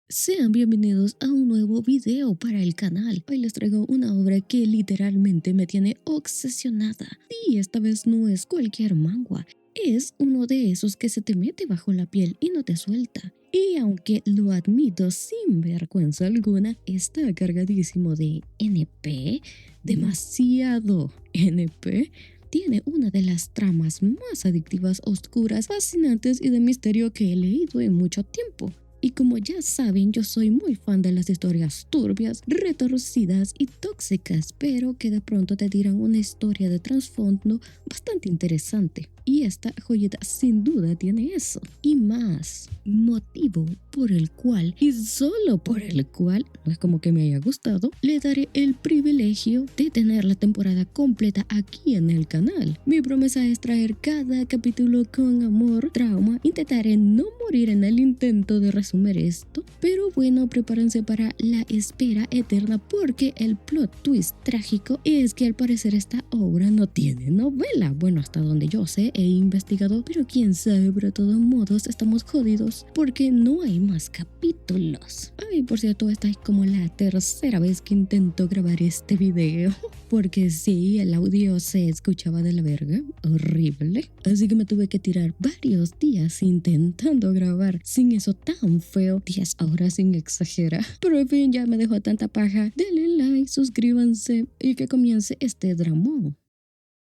Sean bienvenidos a un nuevo video para el canal. Hoy les traigo una obra que literalmente me tiene obsesionada. Y esta vez no es cualquier manga, es uno de esos que se te mete bajo la piel y no te suelta. Y aunque lo admito sin vergüenza alguna, está cargadísimo de NP, demasiado NP. Tiene una de las tramas más adictivas, oscuras, fascinantes y de misterio que he leído en mucho tiempo. Y como ya saben, yo soy muy fan de las historias turbias, retorcidas y tóxicas, pero que de pronto te tiran una historia de trasfondo bastante interesante. Y esta joyita sin duda tiene eso y más. Motivo por el cual, y solo por el cual, no es como que me haya gustado, le daré el privilegio de tener la temporada completa aquí en el canal. Mi promesa es traer cada capítulo con amor, trauma. Intentaré no morir en el intento de resumir esto, pero bueno, prepárense para la espera eterna porque el plot twist trágico es que al parecer esta obra no tiene novela. Bueno, hasta donde yo sé, he investigado, pero quién sabe, pero de todos modos estamos jodidos porque no hay más capítulos. Ay, por cierto, esta es como la tercera vez que intento grabar este video porque sí, el audio se escuchaba de la verga, horrible, así que me tuve que tirar varios días intentando grabar sin eso tan feo, 10 horas sin exagerar, pero en fin, ya me dejó tanta paja. Denle like, suscríbanse y que comience este dramón.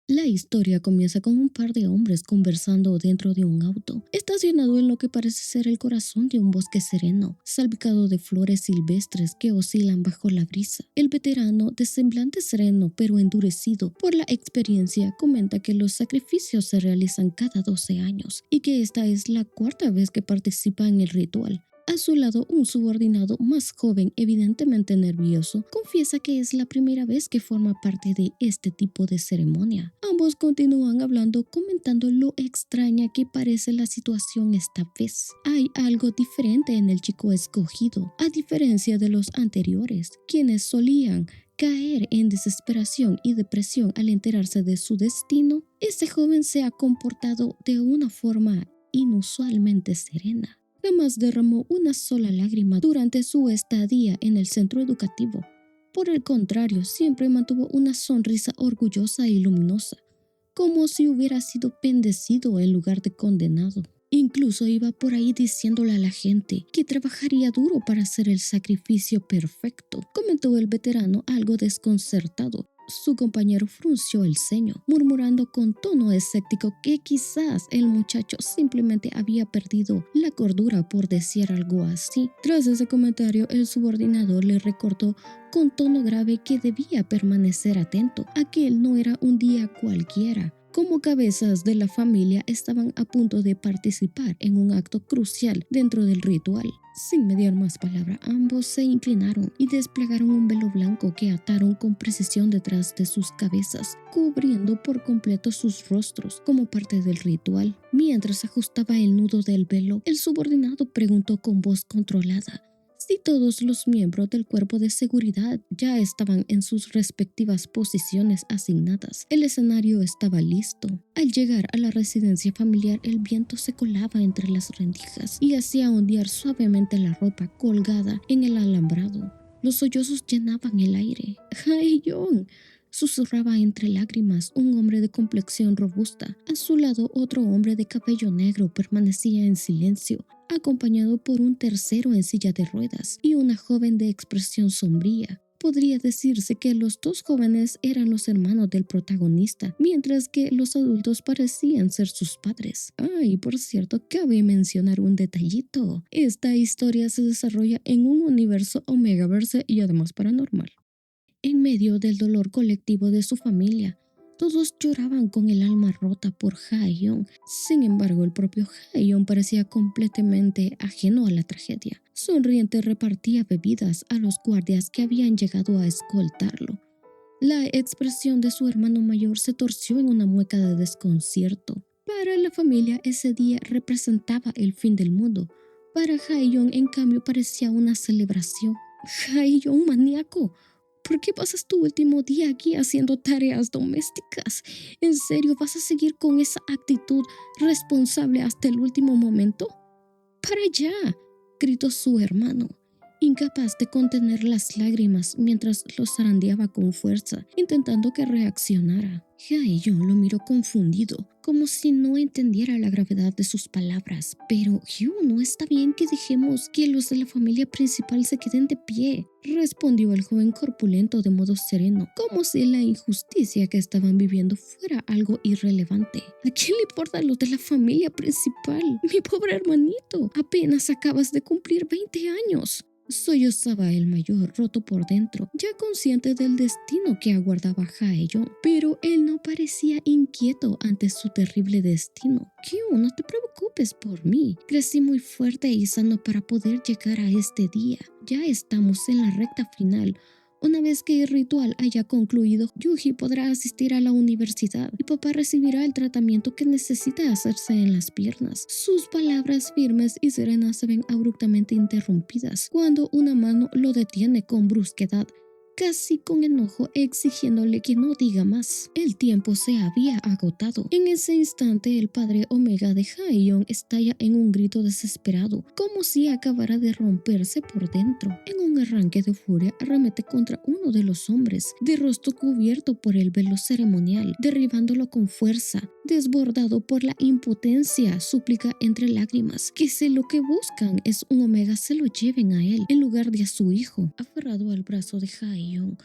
La historia comienza con un par de hombres conversando dentro de un auto, estacionado en lo que parece ser el corazón de un bosque sereno, salpicado de flores silvestres que oscilan bajo la brisa. El veterano, de semblante sereno pero endurecido por la experiencia, comenta que los sacrificios se realizan cada 12 años y que esta es la cuarta vez que participa en el ritual. A su lado, un subordinado más joven, evidentemente nervioso, confiesa que es la primera vez que forma parte de este tipo de ceremonia. Ambos continúan hablando, comentando lo extraña que parece la situación esta vez. Hay algo diferente en el chico escogido, a diferencia de los anteriores, quienes solían caer en desesperación y depresión al enterarse de su destino. Este joven se ha comportado de una forma inusualmente serena. Jamás derramó una sola lágrima durante su estadía en el centro educativo. Por el contrario, siempre mantuvo una sonrisa orgullosa y luminosa, como si hubiera sido bendecido en lugar de condenado. Incluso iba por ahí diciéndole a la gente que trabajaría duro para hacer el sacrificio perfecto, comentó el veterano algo desconcertado. Su compañero frunció el ceño, murmurando con tono escéptico que quizás el muchacho simplemente había perdido la cordura por decir algo así. Tras ese comentario, el subordinado le recordó con tono grave que debía permanecer atento. Aquel no era un día cualquiera. Como cabezas de la familia estaban a punto de participar en un acto crucial dentro del ritual. Sin mediar más palabra, ambos se inclinaron y desplegaron un velo blanco que ataron con precisión detrás de sus cabezas, cubriendo por completo sus rostros como parte del ritual. Mientras ajustaba el nudo del velo, el subordinado preguntó con voz controlada si todos los miembros del cuerpo de seguridad ya estaban en sus respectivas posiciones asignadas. El escenario estaba listo. Al llegar a la residencia familiar, el viento se colaba entre las rendijas y hacía ondear suavemente la ropa colgada en el alambrado. Los sollozos llenaban el aire. ¡Jae-young!, susurraba entre lágrimas un hombre de complexión robusta. A su lado, otro hombre de cabello negro permanecía en silencio, acompañado por un tercero en silla de ruedas y una joven de expresión sombría. Podría decirse que los dos jóvenes eran los hermanos del protagonista, mientras que los adultos parecían ser sus padres. Y por cierto, cabe mencionar un detallito. Esta historia se desarrolla en un universo Omegaverse y además paranormal. En medio del dolor colectivo de su familia, todos lloraban con el alma rota por Jae-young. Sin embargo, el propio Jae-young parecía completamente ajeno a la tragedia. Sonriente repartía bebidas a los guardias que habían llegado a escoltarlo. La expresión de su hermano mayor se torció en una mueca de desconcierto. Para la familia, ese día representaba el fin del mundo. Para Jae-young, en cambio, parecía una celebración. Jae-young maníaco, ¿Por qué pasas tu último día aquí haciendo tareas domésticas? ¿En serio vas a seguir con esa actitud responsable hasta el último momento? ¡Para allá!, gritó su hermano, incapaz de contener las lágrimas mientras lo zarandeaba con fuerza, intentando que reaccionara. Jae-young lo miró confundido, como si no entendiera la gravedad de sus palabras. Pero, Hugh, no está bien que dejemos que los de la familia principal se queden de pie, respondió el joven corpulento de modo sereno, como si la injusticia que estaban viviendo fuera algo irrelevante. ¿A quién le importa lo de la familia principal? Mi pobre hermanito, apenas acabas de cumplir 20 años. Sollozaba el mayor, roto por dentro, ya consciente del destino que aguardaba a Jae-young, pero él no parecía inquieto ante su terrible destino. Kyu, no te preocupes por mí. Crecí muy fuerte y sano para poder llegar a este día. Ya estamos en la recta final. Una vez que el ritual haya concluido, Yuji podrá asistir a la universidad y papá recibirá el tratamiento que necesita hacerse en las piernas. Sus palabras firmes y serenas se ven abruptamente interrumpidas cuando una mano lo detiene con brusquedad, casi con enojo, exigiéndole que no diga más. El tiempo se había agotado. En ese instante, el padre Omega de Jae-young estalla en un grito desesperado, como si acabara de romperse por dentro. En un arranque de furia, arremete contra uno de los hombres, de rostro cubierto por el velo ceremonial, derribándolo con fuerza. Desbordado por la impotencia, súplica entre lágrimas que si lo que buscan es un Omega, se lo lleven a él en lugar de a su hijo. Aferrado al brazo de Jae-young,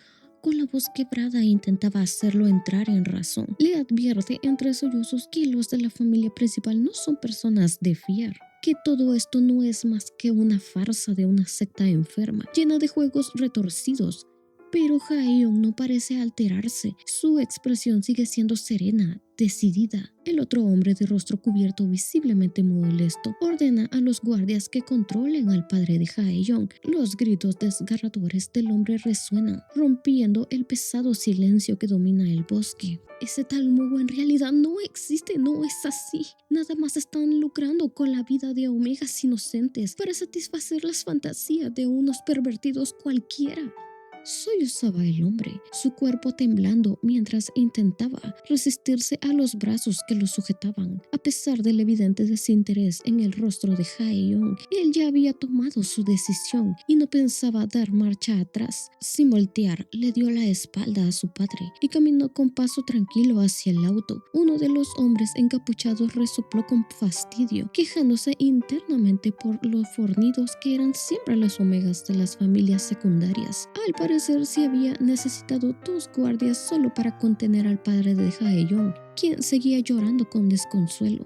con la voz quebrada intentaba hacerlo entrar en razón. Le advierte entre sollozos que los de la familia principal no son personas de fiar, que todo esto no es más que una farsa de una secta enferma, llena de juegos retorcidos. Pero Jae-young no parece alterarse. Su expresión sigue siendo serena, decidida. El otro hombre de rostro cubierto, visiblemente molesto, ordena a los guardias que controlen al padre de Jae-young. Los gritos desgarradores del hombre resuenan, rompiendo el pesado silencio que domina el bosque. Ese tal Mugo en realidad no existe, no es así. Nada más están lucrando con la vida de omegas inocentes para satisfacer las fantasías de unos pervertidos cualquiera. Sollozaba el hombre, su cuerpo temblando mientras intentaba resistirse a los brazos que lo sujetaban. A pesar del evidente desinterés en el rostro de Jae-young, él ya había tomado su decisión y no pensaba dar marcha atrás. Sin voltear, le dio la espalda a su padre y caminó con paso tranquilo hacia el auto. Uno de los hombres encapuchados resopló con fastidio, quejándose internamente por lo fornidos que eran siempre las omegas de las familias secundarias. Al parecer se había necesitado 2 guardias solo para contener al padre de Jae-young, quien seguía llorando con desconsuelo.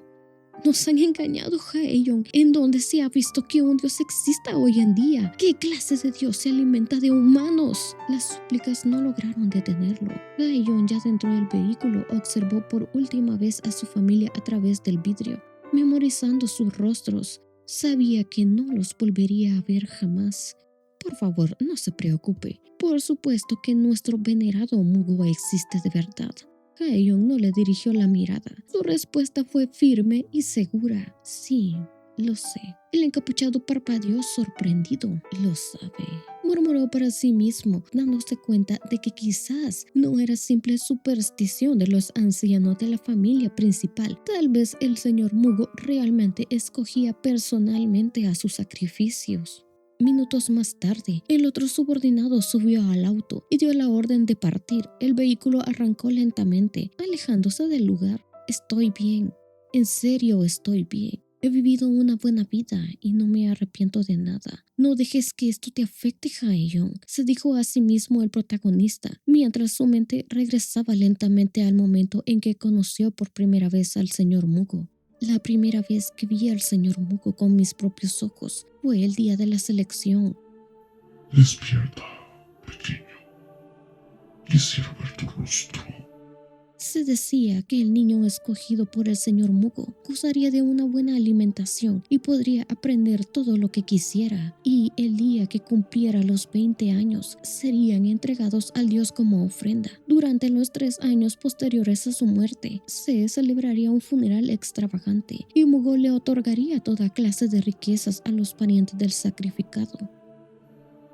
Nos han engañado, Jae-young. ¿En dónde se ha visto que un dios exista hoy en día? ¿Qué clase de dios se alimenta de humanos? Las súplicas no lograron detenerlo. Jae-young, ya dentro del vehículo, observó por última vez a su familia a través del vidrio, memorizando sus rostros. Sabía que no los volvería a ver jamás. Por favor, no se preocupe. Por supuesto que nuestro venerado Mugo existe de verdad. Jae-young no le dirigió la mirada. Su respuesta fue firme y segura. Sí, lo sé. El encapuchado parpadeó sorprendido. Lo sabe, murmuró para sí mismo, dándose cuenta de que quizás no era simple superstición de los ancianos de la familia principal. Tal vez el señor Mugo realmente escogía personalmente a sus sacrificios. Minutos más tarde, el otro subordinado subió al auto y dio la orden de partir. El vehículo arrancó lentamente, alejándose del lugar. Estoy bien, en serio estoy bien. He vivido una buena vida y no me arrepiento de nada. No dejes que esto te afecte, Jae-young, se dijo a sí mismo el protagonista, mientras su mente regresaba lentamente al momento en que conoció por primera vez al señor Mugo. La primera vez que vi al señor Mugo con mis propios ojos fue el día de la selección. Despierta, pequeño. Quisiera ver tu rostro. Se decía que el niño escogido por el señor Mugo gozaría de una buena alimentación y podría aprender todo lo que quisiera, y el día que cumpliera los 20 años serían entregados al dios como ofrenda. Durante los 3 años posteriores a su muerte se celebraría un funeral extravagante y Mugo le otorgaría toda clase de riquezas a los parientes del sacrificado.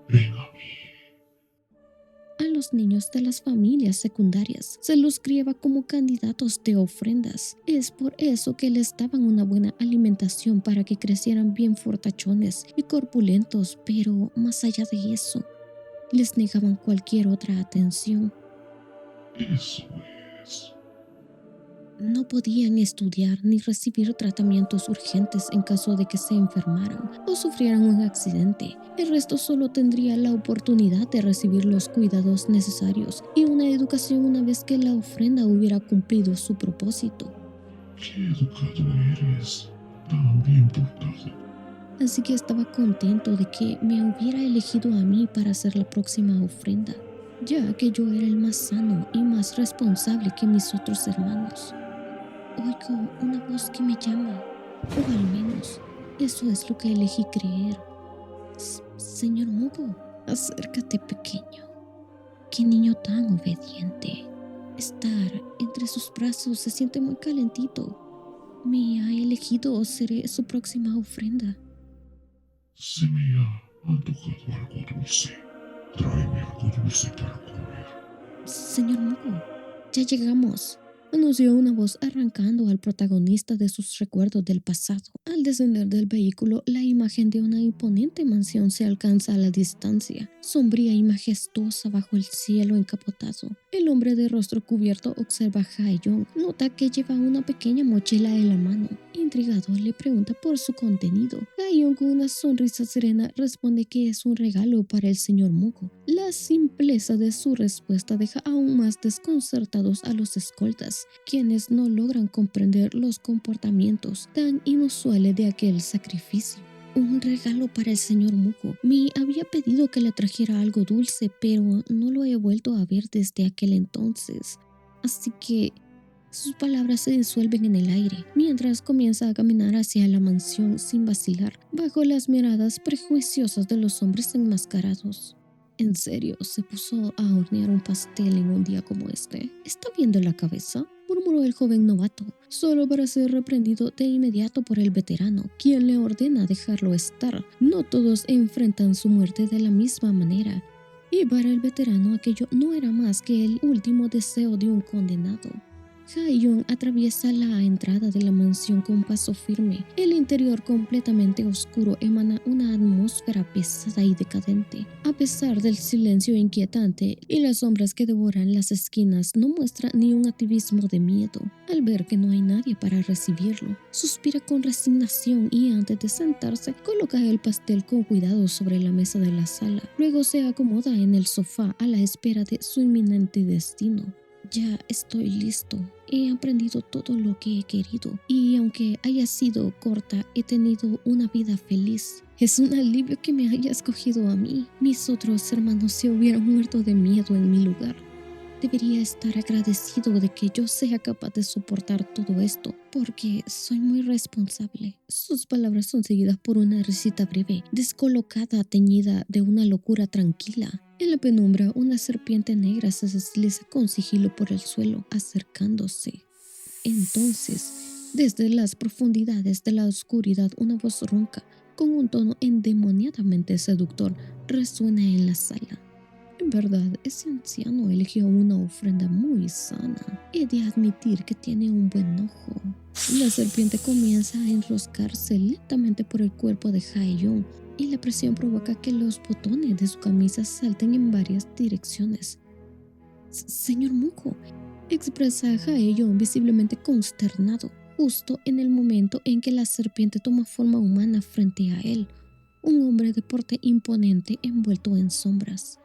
Ven a mí. A los niños de las familias secundarias se los criaba como candidatos de ofrendas. Es por eso que les daban una buena alimentación para que crecieran bien fortachones y corpulentos, pero más allá de eso, les negaban cualquier otra atención. Eso es. No podían estudiar ni recibir tratamientos urgentes en caso de que se enfermaran o sufrieran un accidente. El resto solo tendría la oportunidad de recibir los cuidados necesarios y una educación una vez que la ofrenda hubiera cumplido su propósito. Qué educado eres. Tan bien portado. Así que estaba contento de que me hubiera elegido a mí para ser la próxima ofrenda, ya que yo era el más sano y más responsable que mis otros hermanos. Oigo una voz que me llama, o al menos eso es lo que elegí creer. Señor Mugo, acércate, pequeño. Qué niño tan obediente. Estar entre sus brazos se siente muy calentito. Me ha elegido o seré su próxima ofrenda. Se me ha antojado algo dulce. Tráeme algo dulce para comer. Señor Mugo, ya llegamos, anunció una voz arrancando al protagonista de sus recuerdos del pasado. Al descender del vehículo, la imagen de una imponente mansión se alcanza a la distancia, sombría y majestuosa bajo el cielo encapotado. El hombre de rostro cubierto observa a Hae-young. Nota que lleva una pequeña mochila en la mano. Intrigado, le pregunta por su contenido. Hae-young, con una sonrisa serena, responde que es un regalo para el señor Mugo. La simpleza de su respuesta deja aún más desconcertados a los escoltas, quienes no logran comprender los comportamientos tan inusuales de aquel sacrificio. Un regalo para el señor Mugo. Me había pedido que le trajera algo dulce, pero no lo he vuelto a ver desde aquel entonces. Así que sus palabras se disuelven en el aire, mientras comienza a caminar hacia la mansión sin vacilar, bajo las miradas prejuiciosas de los hombres enmascarados. ¿En serio se puso a hornear un pastel en un día como este? ¿Está viendo la cabeza?, murmuró el joven novato, solo para ser reprendido de inmediato por el veterano, quien le ordena dejarlo estar. No todos enfrentan su muerte de la misma manera, y para el veterano aquello no era más que el último deseo de un condenado. Hae-young atraviesa la entrada de la mansión con paso firme. El interior, completamente oscuro, emana una atmósfera pesada y decadente. A pesar del silencio inquietante y las sombras que devoran las esquinas, no muestra ni un activismo de miedo. Al ver que no hay nadie para recibirlo, suspira con resignación y antes de sentarse, coloca el pastel con cuidado sobre la mesa de la sala. Luego se acomoda en el sofá a la espera de su inminente destino. Ya estoy listo. He aprendido todo lo que he querido y aunque haya sido corta, he tenido una vida feliz. Es un alivio que me haya escogido a mí. Mis otros hermanos se hubieran muerto de miedo en mi lugar. Debería estar agradecido de que yo sea capaz de soportar todo esto, porque soy muy responsable. Sus palabras son seguidas por una risita breve, descolocada, teñida de una locura tranquila. En la penumbra, una serpiente negra se desliza con sigilo por el suelo, acercándose. Entonces, desde las profundidades de la oscuridad, una voz ronca, con un tono endemoniadamente seductor, resuena en la sala. En verdad, ese anciano eligió una ofrenda muy sana. He de admitir que tiene un buen ojo. La serpiente comienza a enroscarse lentamente por el cuerpo de Hae-young y la presión provoca que los botones de su camisa salten en varias direcciones. Señor Mugo, expresa Hae-young visiblemente consternado, justo en el momento en que la serpiente toma forma humana frente a él, un hombre de porte imponente envuelto en sombras.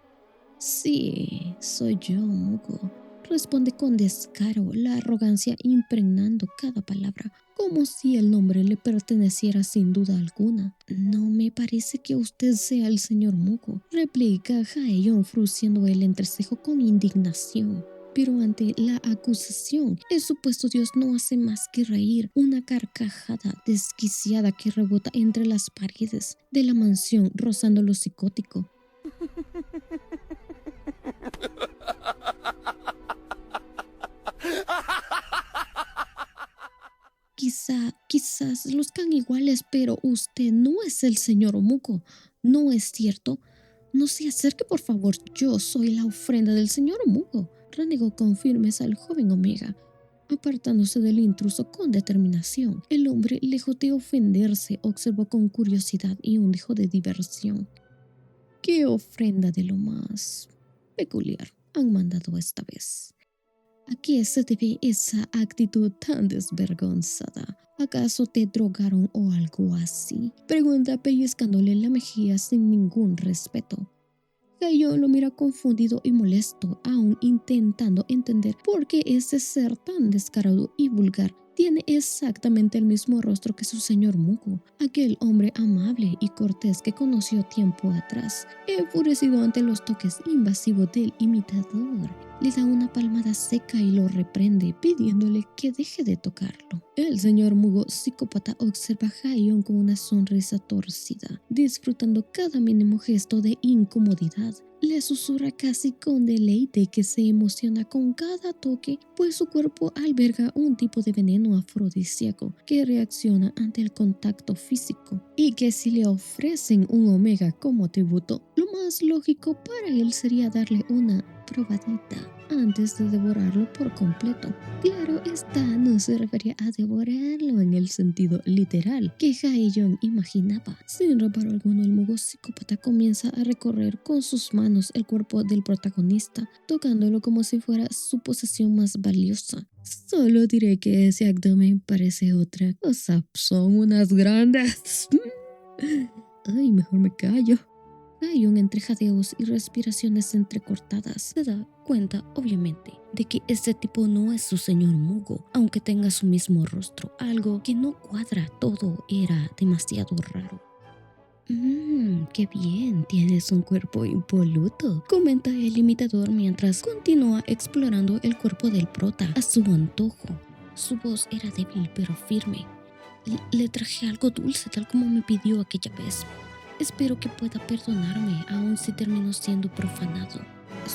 Sí, soy yo, Mugo, responde con descaro, la arrogancia impregnando cada palabra, como si el nombre le perteneciera sin duda alguna. No me parece que usted sea el señor Mugo, replica Hae-young frunciendo el entrecejo con indignación. Pero ante la acusación, el supuesto dios no hace más que reír, una carcajada desquiciada que rebota entre las paredes de la mansión, rozando lo psicótico. Quizás luzcan iguales, pero usted no es el señor Mugo, ¿no es cierto? No se acerque, por favor. Yo soy la ofrenda del señor Mugo, renegó con firmeza el joven Omega. Apartándose del intruso con determinación, el hombre, lejos de ofenderse, observó con curiosidad y un dejo de diversión. ¿Qué ofrenda de lo más peculiar han mandado esta vez? ¿A qué se debe esa actitud tan desvergonzada? ¿Acaso te drogaron o algo así? Pregunta pellizcándole la mejilla sin ningún respeto. Cayo lo mira confundido y molesto, aún intentando entender por qué ese ser tan descarado y vulgar tiene exactamente el mismo rostro que su señor Mugo, aquel hombre amable y cortés que conoció tiempo atrás. Enfurecido ante los toques invasivos del imitador, le da una palmada seca y lo reprende, pidiéndole que deje de tocarlo. El señor Mugo, psicópata, observa a Haiyon con una sonrisa torcida, disfrutando cada mínimo gesto de incomodidad. Le susurra casi con deleite que se emociona con cada toque, pues su cuerpo alberga un tipo de veneno afrodisíaco que reacciona ante el contacto físico, y que si le ofrecen un omega como tributo, lo más lógico para él sería darle una probadita antes de devorarlo por completo. Claro está, no se refería a devorarlo en el sentido literal que Haiyon imaginaba. Sin reparo alguno, el Mugo psicópata comienza a recorrer con sus manos el cuerpo del protagonista, tocándolo como si fuera su posesión más valiosa. Solo diré que ese abdomen parece otra cosa. Son unas grandes. Ay, mejor me callo. Haiyon, entre jadeos y respiraciones entrecortadas, se da cuenta, obviamente, de que este tipo no es su señor Mugo, aunque tenga su mismo rostro. Algo que no cuadra, todo era demasiado raro. Qué bien, tienes un cuerpo impoluto, comenta el imitador mientras continúa explorando el cuerpo del prota a su antojo. Su voz era débil pero firme. Le traje algo dulce, tal como me pidió aquella vez. Espero que pueda perdonarme, aun si termino siendo profanado.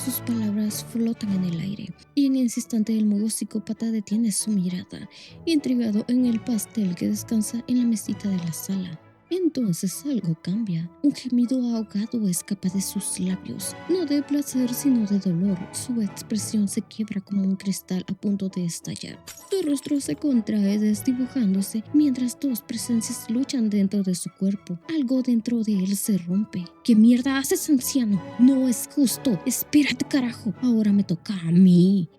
Sus palabras flotan en el aire, y en ese instante el Mugo psicópata detiene su mirada, intrigado en el pastel que descansa en la mesita de la sala. Entonces algo cambia. Un gemido ahogado escapa de sus labios, no de placer sino de dolor. Su expresión se quiebra como un cristal a punto de estallar. Su rostro se contrae desdibujándose mientras dos presencias luchan dentro de su cuerpo. Algo dentro de él se rompe. ¿Qué mierda haces, anciano? No es justo. Espérate, carajo. Ahora me toca a mí.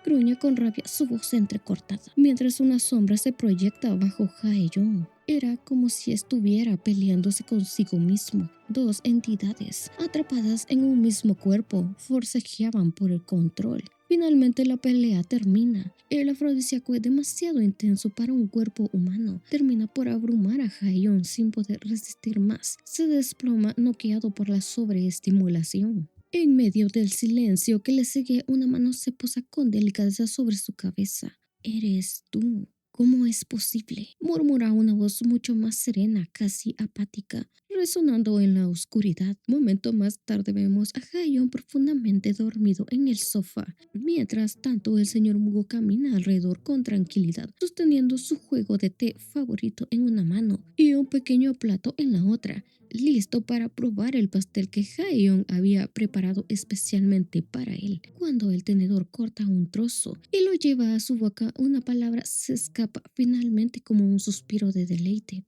Gruñe con rabia, su voz entrecortada, mientras una sombra se proyecta bajo Haiyon. Era como si estuviera peleándose consigo mismo. Dos entidades, atrapadas en un mismo cuerpo, forcejeaban por el control. Finalmente la pelea termina. El afrodisíaco es demasiado intenso para un cuerpo humano. Termina por abrumar a Haiyon sin poder resistir más. Se desploma noqueado por la sobreestimulación. En medio del silencio que le sigue, una mano se posa con delicadeza sobre su cabeza. Eres tú. ¿Cómo es posible? Murmura una voz mucho más serena, casi apática, resonando en la oscuridad. Momento más tarde vemos a Haiyon profundamente dormido en el sofá. Mientras tanto, el señor Mugo camina alrededor con tranquilidad, sosteniendo su juego de té favorito en una mano y un pequeño plato en la otra, listo para probar el pastel que Haiyon había preparado especialmente para él. Cuando el tenedor corta un trozo y lo lleva a su boca, una palabra se escapa finalmente como un suspiro de deleite.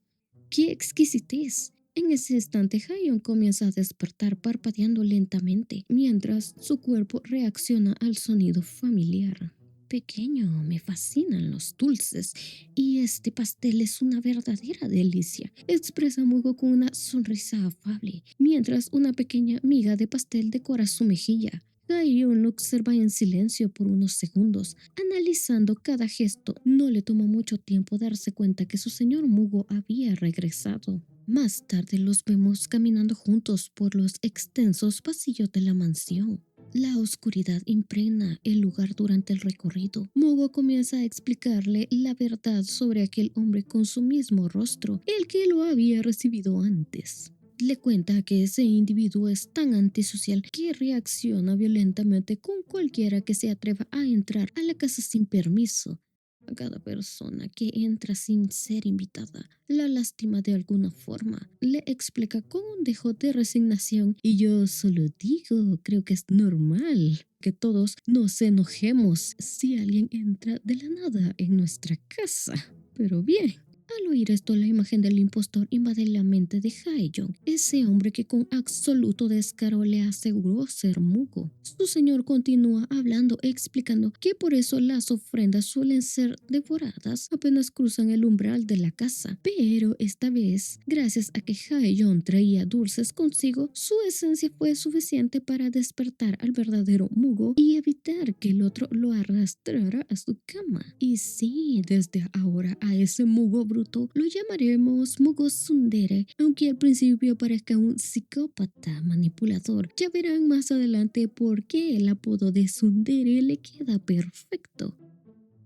¡Qué exquisitez! En ese instante, Haiyon comienza a despertar parpadeando lentamente, mientras su cuerpo reacciona al sonido familiar. Pequeño, me fascinan los dulces y este pastel es una verdadera delicia, expresa Mugo con una sonrisa afable, mientras una pequeña miga de pastel decora su mejilla. Haiyon lo observa en silencio por unos segundos, analizando cada gesto. No le toma mucho tiempo darse cuenta que su señor Mugo había regresado. Más tarde los vemos caminando juntos por los extensos pasillos de la mansión. La oscuridad impregna el lugar durante el recorrido. Mugo comienza a explicarle la verdad sobre aquel hombre con su mismo rostro, el que lo había recibido antes. Le cuenta que ese individuo es tan antisocial que reacciona violentamente con cualquiera que se atreva a entrar a la casa sin permiso. cada persona que entra sin ser invitada la lastima de alguna forma, le explica con un dejo de resignación. Y yo solo digo, creo que es normal que todos nos enojemos si alguien entra de la nada en nuestra casa. Pero bien. Al oír esto, la imagen del impostor invade la mente de Hae-Jong, ese hombre que con absoluto descaro le aseguró ser Mugo. Su señor continúa hablando, explicando que por eso las ofrendas suelen ser devoradas apenas cruzan el umbral de la casa. Pero esta vez, gracias a que Hae-Jong traía dulces consigo, su esencia fue suficiente para despertar al verdadero Mugo y evitar que el otro lo arrastrara a su cama. Y sí, desde ahora a ese Mugo bruto lo llamaremos Mugo Tsundere, aunque al principio parezca un psicópata manipulador. Ya verán más adelante por qué el apodo de Tsundere le queda perfecto.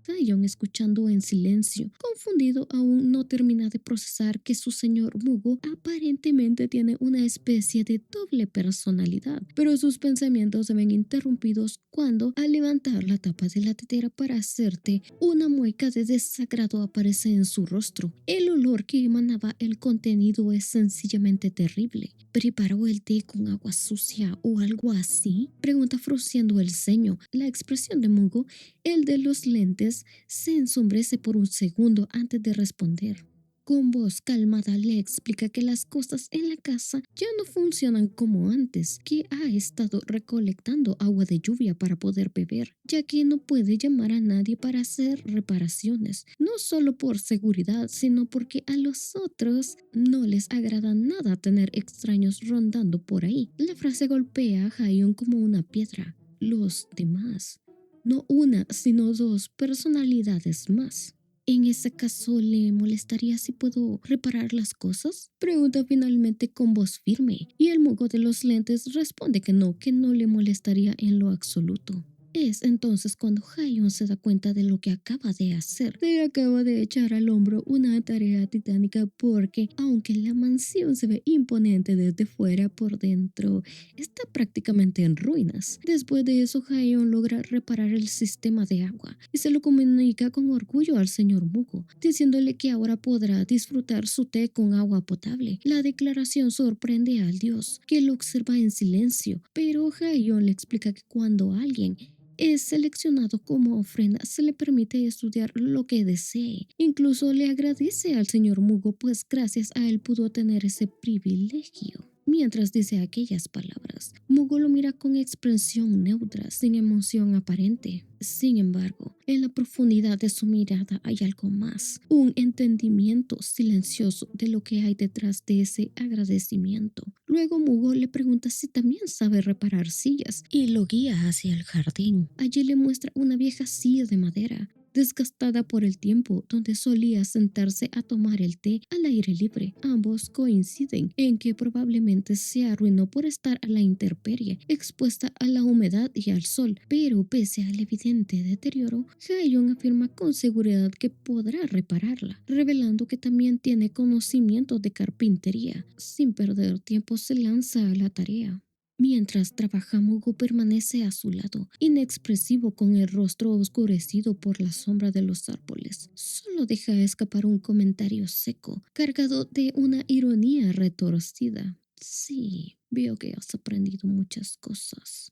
Hae-Jong, escuchando en silencio, confundido, aún no termina de procesar que su señor Mugo aparentemente tiene una especie de doble personalidad, pero sus pensamientos se ven interrumpidos cuando, al levantar la tapa de la tetera para hacerte una mueca de desagrado, aparece en su rostro. El olor que emanaba el contenido es sencillamente terrible. ¿Preparó el té con agua sucia o algo así?, pregunta frunciendo el ceño. La expresión de Mugo, el de los lentes, se ensombrece por un segundo antes de responder. Con voz calmada le explica que las cosas en la casa ya no funcionan como antes, que ha estado recolectando agua de lluvia para poder beber, ya que no puede llamar a nadie para hacer reparaciones, no solo por seguridad, sino porque a los otros no les agrada nada tener extraños rondando por ahí. La frase golpea a Hae-Jong como una piedra. Los demás. No una, sino dos personalidades más. ¿En ese caso le molestaría si puedo reparar las cosas?, pregunta finalmente con voz firme, y el Mugo de los lentes responde que no le molestaría en lo absoluto. Es entonces cuando Hae-Jong se da cuenta de lo que acaba de hacer. Se acaba de echar al hombro una tarea titánica porque, aunque la mansión se ve imponente desde fuera, por dentro está prácticamente en ruinas. Después de eso, Hae-Jong logra reparar el sistema de agua y se lo comunica con orgullo al señor Mugo, diciéndole que ahora podrá disfrutar su té con agua potable. La declaración sorprende al dios, que lo observa en silencio, pero Hae-Jong le explica que cuando alguien es seleccionado como ofrenda, se le permite estudiar lo que desee. Incluso le agradece al señor Mugo, pues gracias a él pudo tener ese privilegio. Mientras dice aquellas palabras, Mugo lo mira con expresión neutra, sin emoción aparente. Sin embargo, en la profundidad de su mirada hay algo más, un entendimiento silencioso de lo que hay detrás de ese agradecimiento. Luego Mugo le pregunta si también sabe reparar sillas y lo guía hacia el jardín. Allí le muestra una vieja silla de madera, desgastada por el tiempo, donde solía sentarse a tomar el té al aire libre. Ambos coinciden en que probablemente se arruinó por estar a la intemperie, expuesta a la humedad y al sol, pero pese al evidente deterioro, Hae-Jong afirma con seguridad que podrá repararla, revelando que también tiene conocimiento de carpintería. Sin perder tiempo se lanza a la tarea. Mientras trabaja, Mugo permanece a su lado, inexpresivo, con el rostro oscurecido por la sombra de los árboles. Solo deja escapar un comentario seco, cargado de una ironía retorcida. Sí, veo que has aprendido muchas cosas.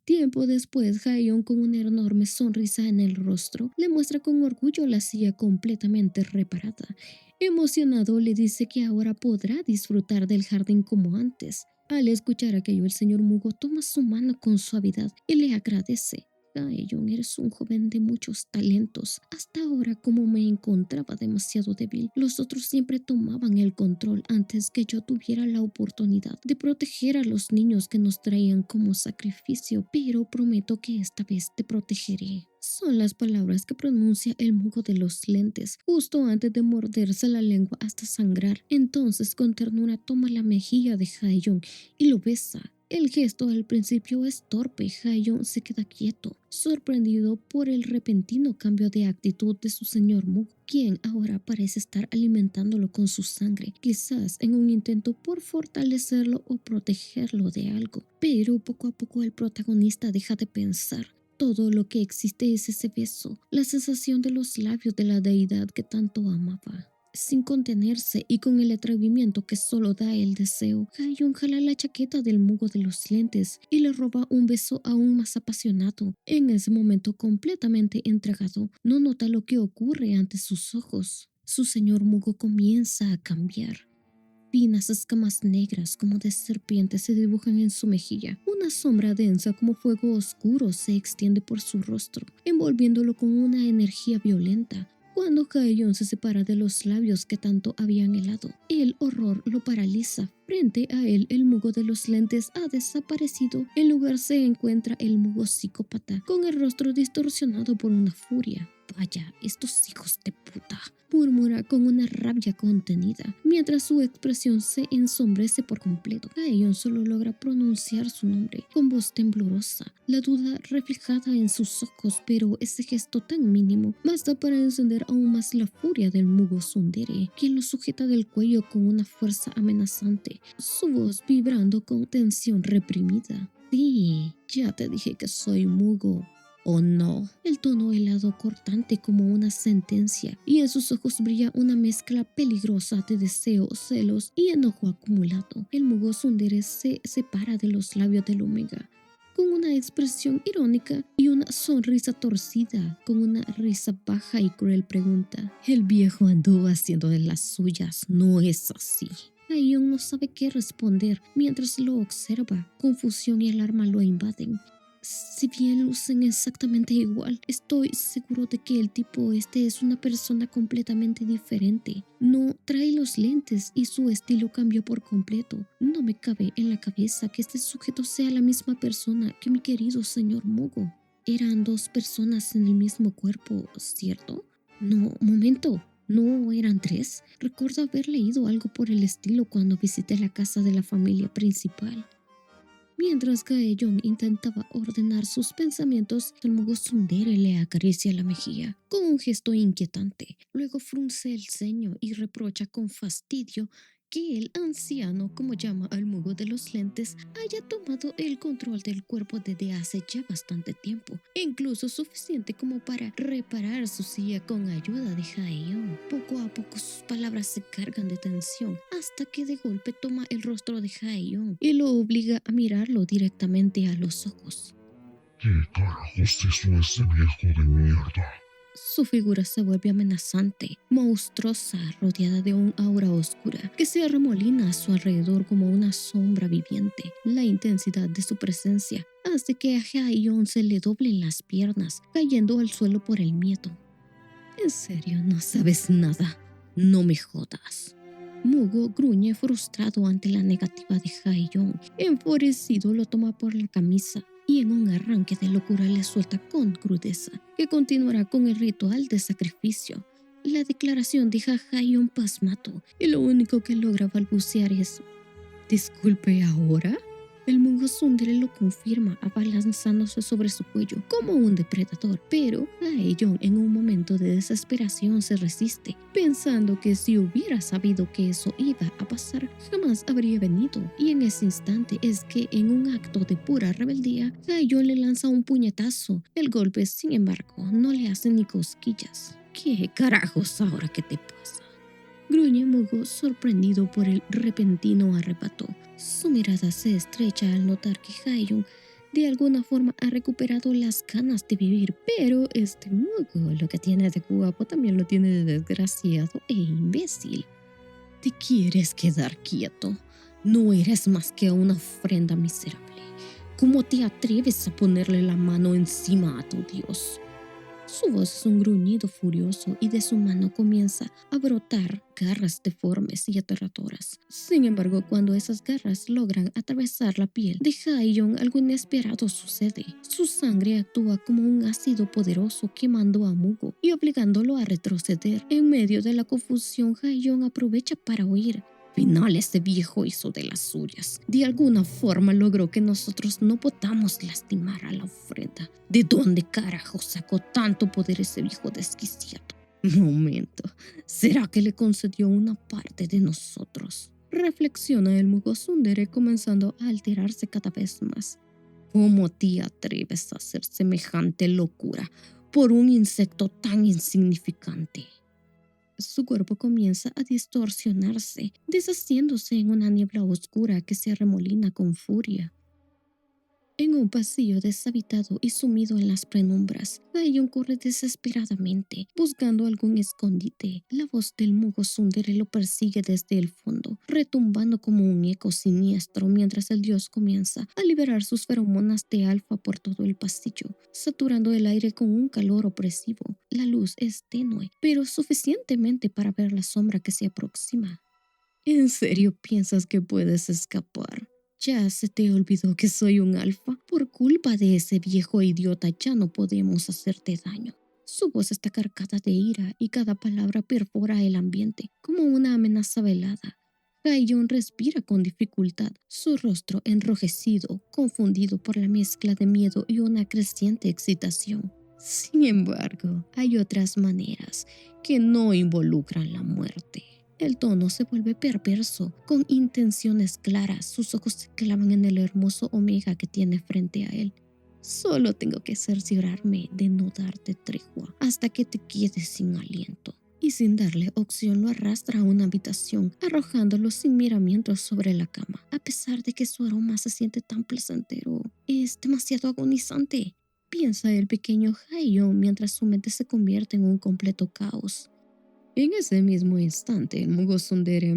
Tiempo después, Hae-Jong, con una enorme sonrisa en el rostro, le muestra con orgullo la silla completamente reparada. Emocionado, le dice que ahora podrá disfrutar del jardín como antes. Al escuchar aquello, el señor Mugo toma su mano con suavidad y le agradece. Hae-Jong, eres un joven de muchos talentos. Hasta ahora, como me encontraba demasiado débil, los otros siempre tomaban el control antes que yo tuviera la oportunidad de proteger a los niños que nos traían como sacrificio, pero prometo que esta vez te protegeré. Son las palabras que pronuncia el Mugo de los lentes, justo antes de morderse la lengua hasta sangrar. Entonces, con ternura, toma la mejilla de Hae-Jong y lo besa. El gesto al principio es torpe. Hae-Jong se queda quieto, sorprendido por el repentino cambio de actitud de su señor Mugo, quien ahora parece estar alimentándolo con su sangre, quizás en un intento por fortalecerlo o protegerlo de algo. Pero poco a poco el protagonista deja de pensar. Todo lo que existe es ese beso, la sensación de los labios de la deidad que tanto amaba. Sin contenerse y con el atrevimiento que solo da el deseo, Haeyoung jala la chaqueta del mugo de los lentes y le roba un beso aún más apasionado. En ese momento, completamente entregado, no nota lo que ocurre ante sus ojos. Su señor mugo comienza a cambiar. Finas escamas negras como de serpiente se dibujan en su mejilla. Una sombra densa como fuego oscuro se extiende por su rostro, envolviéndolo con una energía violenta. Cuando Haeyoung se separa de los labios que tanto habían helado, el horror lo paraliza. Frente a él, el mugo de los lentes ha desaparecido. En lugar se encuentra el mugo psicópata, con el rostro distorsionado por una furia. Vaya, estos hijos de puta, murmura con una rabia contenida, mientras su expresión se ensombrece por completo. Haeyoung solo logra pronunciar su nombre con voz temblorosa, la duda reflejada en sus ojos, pero ese gesto tan mínimo basta para encender aún más la furia del mugo tsundere, quien lo sujeta del cuello con una fuerza amenazante, su voz vibrando con tensión reprimida. Sí, ya te dije que soy mugo. ¿O no? El tono helado cortante como una sentencia, y en sus ojos brilla una mezcla peligrosa de deseo, celos y enojo acumulado. El mugo tsundere se separa de los labios del Omega con una expresión irónica y una sonrisa torcida. Con una risa baja y cruel pregunta: el viejo anduvo haciendo de las suyas, ¿no es así? Haeyoung no sabe qué responder mientras lo observa. Confusión y alarma lo invaden. Si bien lucen exactamente igual, estoy seguro de que el tipo este es una persona completamente diferente. No trae los lentes y su estilo cambió por completo. No me cabe en la cabeza que este sujeto sea la misma persona que mi querido señor Mugo. Eran dos personas en el mismo cuerpo, ¿cierto? No, momento. ¿No eran tres? Recuerdo haber leído algo por el estilo cuando visité la casa de la familia principal. Mientras Haeyoung intentaba ordenar sus pensamientos, el mugo tsundere le acaricia la mejilla con un gesto inquietante. Luego frunce el ceño y reprocha con fastidio que el anciano, como llama al mugo de los lentes, haya tomado el control del cuerpo desde hace ya bastante tiempo, incluso suficiente como para reparar su silla con ayuda de Haeyoung. Poco a poco sus palabras se cargan de tensión, hasta que de golpe toma el rostro de Haeyoung y lo obliga a mirarlo directamente a los ojos. ¿Qué carajos hizo ese viejo de mierda? Su figura se vuelve amenazante, monstruosa, rodeada de un aura oscura que se arremolina a su alrededor como una sombra viviente. La intensidad de su presencia hace que a Haeyoung se le doblen las piernas, cayendo al suelo por el miedo. ¿En serio no sabes nada? No me jodas. Mugo gruñe frustrado ante la negativa de Haeyoung. Enfurecido lo toma por la camisa y en un arranque de locura le suelta con crudeza que continuará con el ritual de sacrificio. La declaración deja a Haeyoung pasmado y lo único que logra balbucear es: ¿disculpe ahora? El mugo tsundere lo confirma, abalanzándose sobre su cuello como un depredador, pero Haeyoung en un momento de desesperación se resiste, pensando que si hubiera sabido que eso iba a pasar, jamás habría venido. Y en ese instante es que, en un acto de pura rebeldía, Haeyoung le lanza un puñetazo. El golpe, sin embargo, no le hace ni cosquillas. ¿Qué carajos ahora qué te pasa? Gruñe Mugo, sorprendido por el repentino arrebato. Su mirada se estrecha al notar que Haeyoung de alguna forma ha recuperado las ganas de vivir, pero este Mugo lo que tiene de guapo también lo tiene de desgraciado e imbécil. ¿Te quieres quedar quieto? No eres más que una ofrenda miserable. ¿Cómo te atreves a ponerle la mano encima a tu Dios? Su voz es un gruñido furioso y de su mano comienza a brotar garras deformes y aterradoras. Sin embargo, cuando esas garras logran atravesar la piel de Haeyoung, algo inesperado sucede. Su sangre actúa como un ácido poderoso quemando a Mugo y obligándolo a retroceder. En medio de la confusión, Haeyoung aprovecha para huir. Final, ese viejo hizo de las suyas. De alguna forma logró que nosotros no podamos lastimar a la ofrenda. ¿De dónde carajo sacó tanto poder ese viejo desquiciado? Momento, ¿será que le concedió una parte de nosotros? Reflexiona el mugo tsundere, comenzando a alterarse cada vez más. ¿Cómo te atreves a hacer semejante locura por un insecto tan insignificante? Su cuerpo comienza a distorsionarse, deshaciéndose en una niebla oscura que se arremolina con furia. En un pasillo deshabitado y sumido en las penumbras, Gaion corre desesperadamente, buscando algún escondite. La voz del Mugo Sundere lo persigue desde el fondo, retumbando como un eco siniestro mientras el dios comienza a liberar sus feromonas de alfa por todo el pasillo, saturando el aire con un calor opresivo. La luz es tenue, pero suficientemente para ver la sombra que se aproxima. ¿En serio piensas que puedes escapar? ¿Ya se te olvidó que soy un alfa? Por culpa de ese viejo idiota ya no podemos hacerte daño. Su voz está cargada de ira y cada palabra perfora el ambiente como una amenaza velada. Gaion respira con dificultad, su rostro enrojecido, confundido por la mezcla de miedo y una creciente excitación. Sin embargo, hay otras maneras que no involucran la muerte. El tono se vuelve perverso, con intenciones claras. Sus ojos se clavan en el hermoso Omega que tiene frente a él. Solo tengo que cerciorarme de no darte tregua hasta que te quedes sin aliento. Y sin darle opción lo arrastra a una habitación, arrojándolo sin miramientos sobre la cama. A pesar de que su aroma se siente tan placentero, es demasiado agonizante, piensa el pequeño Gaion mientras su mente se convierte en un completo caos. En ese mismo instante, el Mugo Sundere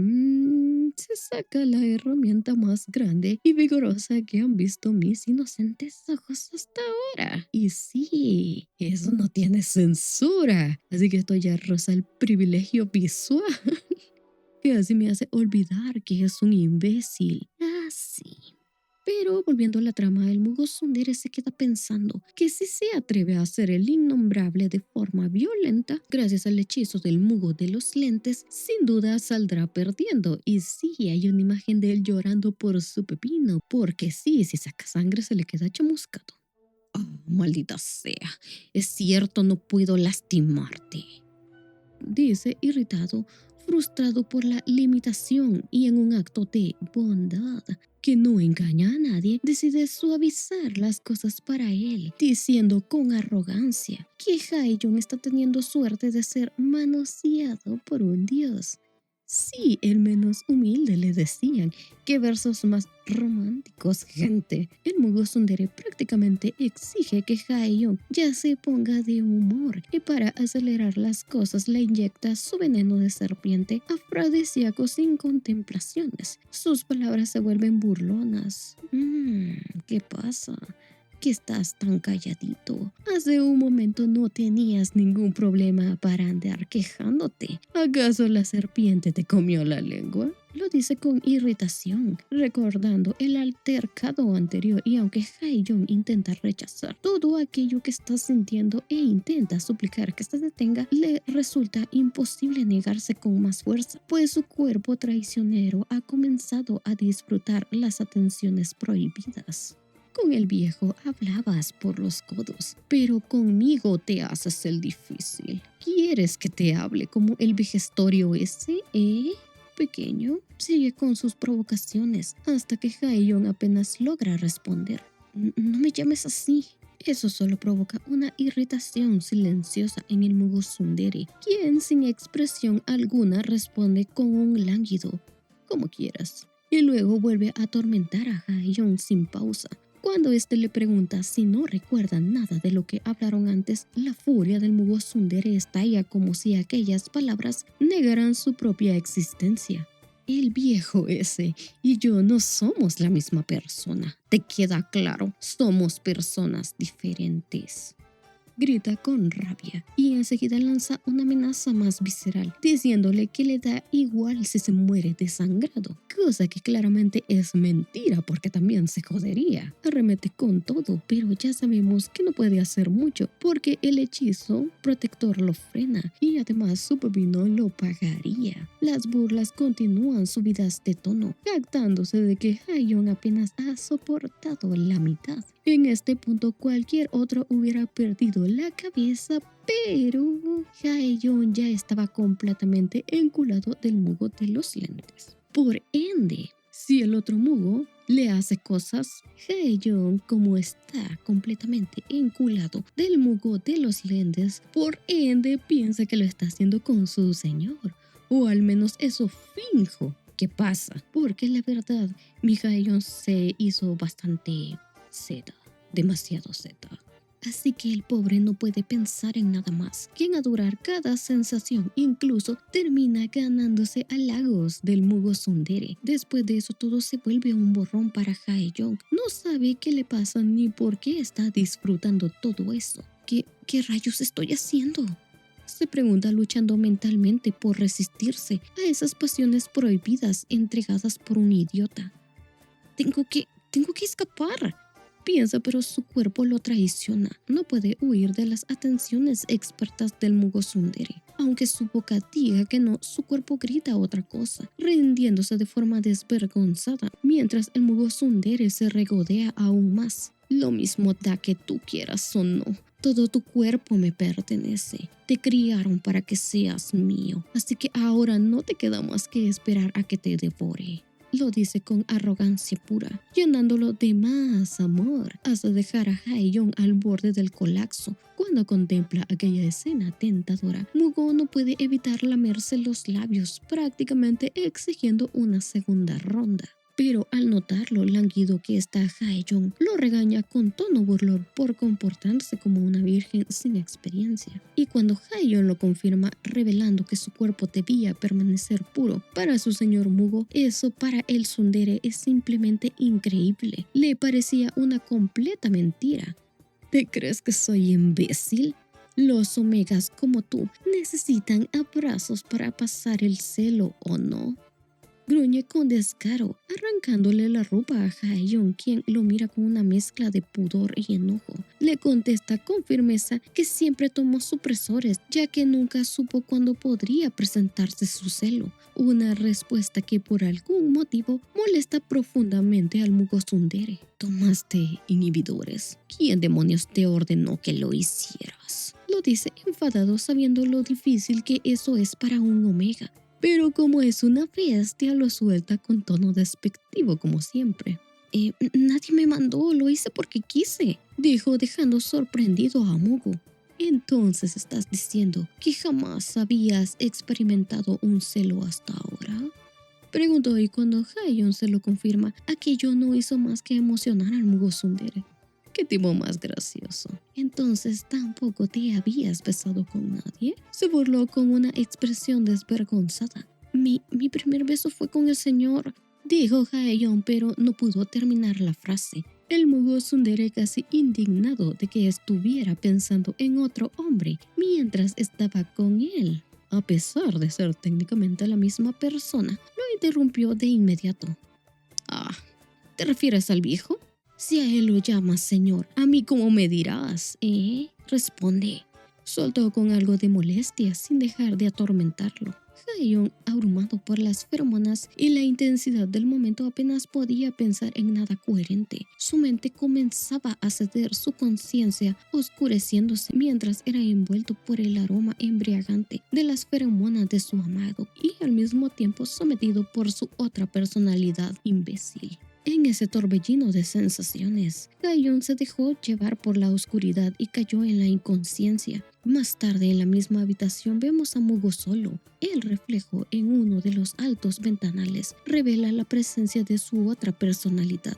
se saca la herramienta más grande y vigorosa que han visto mis inocentes ojos hasta ahora. Y sí, eso no tiene censura. Así que esto ya roza el privilegio visual, que así me hace olvidar que es un imbécil. Así. Pero volviendo a la trama, el Mugo Sundere se queda pensando que si se atreve a hacer el innombrable de forma violenta, gracias al hechizo del Mugo de los lentes, sin duda saldrá perdiendo. Y sí, hay una imagen de él llorando por su pepino, porque sí, si saca sangre se le queda chamuscado. Oh, maldita sea, es cierto, no puedo lastimarte, dice irritado, frustrado por la limitación y en un acto de bondad que no engaña a nadie, decide suavizar las cosas para él, diciendo con arrogancia que Gaion está teniendo suerte de ser manoseado por un dios. Sí, el menos humilde le decían. Qué versos más románticos, gente. El Mugo Sundere prácticamente exige que Gaion ya se ponga de humor y para acelerar las cosas le inyecta su veneno de serpiente afrodisíaco sin contemplaciones. Sus palabras se vuelven burlonas. ¿Qué pasa? ¿Que estás tan calladito? Hace un momento no tenías ningún problema para andar quejándote. ¿Acaso la serpiente te comió la lengua? Lo dice con irritación, recordando el altercado anterior, y aunque Gaion intenta rechazar todo aquello que está sintiendo e intenta suplicar que se detenga, le resulta imposible negarse con más fuerza, pues su cuerpo traicionero ha comenzado a disfrutar las atenciones prohibidas. Con el viejo hablabas por los codos, pero conmigo te haces el difícil. ¿Quieres que te hable como el vejestorio ese, pequeño? Sigue con sus provocaciones hasta que Gaion apenas logra responder. No me llames así. Eso solo provoca una irritación silenciosa en el Mugo Sundere, quien sin expresión alguna responde con un lánguido, como quieras. Y luego vuelve a atormentar a Gaion sin pausa. Cuando éste le pregunta si no recuerda nada de lo que hablaron antes, la furia del Mugo Sundere estalla como si aquellas palabras negaran su propia existencia. El viejo ese y yo no somos la misma persona. ¿Te queda claro? Somos personas diferentes. Grita con rabia y enseguida lanza una amenaza más visceral, diciéndole que le da igual si se muere desangrado, cosa que claramente es mentira porque también se jodería. Arremete con todo, pero ya sabemos que no puede hacer mucho porque el hechizo protector lo frena y además su pepino lo pagaría. Las burlas continúan subidas de tono, jactándose de que Gaion apenas ha soportado la mitad. En este punto cualquier otro hubiera perdido la cabeza, pero Gaion ya estaba completamente enculado del Mugo de los lentes. Por ende, Si el otro Mugo le hace cosas, Hae-young, como está completamente enculado del Mugo de los lentes, por ende piensa que lo está haciendo con su señor. O al menos eso finjo que pasa. Porque la verdad, mi Hae-young se hizo bastante zeta, demasiado zeta. Así que el pobre no puede pensar en nada más que en adorar cada sensación. Incluso termina ganándose halagos del Mugo tsundere. Después de eso todo se vuelve un borrón para Hae-young. No sabe qué le pasa ni por qué está disfrutando todo eso. ¿Qué rayos estoy haciendo? Se pregunta luchando mentalmente por resistirse a esas pasiones prohibidas entregadas por un idiota. Tengo que escapar. Piensa, pero su cuerpo lo traiciona. No puede huir de las atenciones expertas del Mugo tsundere. Aunque su boca diga que no, su cuerpo grita otra cosa, rindiéndose de forma desvergonzada, mientras el Mugo tsundere se regodea aún más. Lo mismo da que tú quieras o no. Todo tu cuerpo me pertenece. Te criaron para que seas mío, así que ahora no te queda más que esperar a que te devore. Lo dice con arrogancia pura, llenándolo de más amor, hasta dejar a Hae-young al borde del colapso. Cuando contempla aquella escena tentadora, Mugo no puede evitar lamerse los labios, prácticamente exigiendo una segunda ronda. Pero al notar lo lánguido que está Hae-young, lo regaña con tono burlón por comportarse como una virgen sin experiencia. Y cuando Hae-young lo confirma, revelando que su cuerpo debía permanecer puro para su señor Mugo, eso para el tsundere es simplemente increíble. Le parecía una completa mentira. ¿Te crees que soy imbécil? Los omegas como tú necesitan abrazos para pasar el celo, ¿o no? Gruñe con descaro, arrancándole la ropa a Hae-young, quien lo mira con una mezcla de pudor y enojo. Le contesta con firmeza que siempre tomó supresores, ya que nunca supo cuándo podría presentarse su celo. Una respuesta que por algún motivo molesta profundamente al Mugo tsundere. ¿Tomaste inhibidores? ¿Quién demonios te ordenó que lo hicieras? Lo dice enfadado, sabiendo lo difícil que eso es para un omega. Pero como es una bestia, lo suelta con tono despectivo como siempre. Nadie me mandó, lo hice porque quise, dijo, dejando sorprendido a Mugo. ¿Entonces estás diciendo que jamás habías experimentado un celo hasta ahora? Preguntó, y cuando Hae-young se lo confirma, aquello no hizo más que emocionar al Mugo tsundere. ¿Qué tipo más gracioso? Entonces, ¿tampoco te habías besado con nadie? Se burló con una expresión desvergonzada. Mi primer beso fue con el señor, dijo Hae-young, pero no pudo terminar la frase. El Mugo tsundere, casi indignado de que estuviera pensando en otro hombre mientras estaba con él, a pesar de ser técnicamente la misma persona, lo interrumpió de inmediato. ¿Te refieres al viejo? Si a él lo llamas señor, ¿a mí cómo me dirás, Responde. Soltó con algo de molestia sin dejar de atormentarlo. Hae-young, abrumado por las feromonas y la intensidad del momento, apenas podía pensar en nada coherente. Su mente comenzaba a ceder, su conciencia oscureciéndose mientras era envuelto por el aroma embriagante de las feromonas de su amado y al mismo tiempo sometido por su otra personalidad imbécil. En ese torbellino de sensaciones, Hae-young se dejó llevar por la oscuridad y cayó en la inconsciencia. Más tarde, en la misma habitación, vemos a Mugo solo. El reflejo en uno de los altos ventanales revela la presencia de su otra personalidad.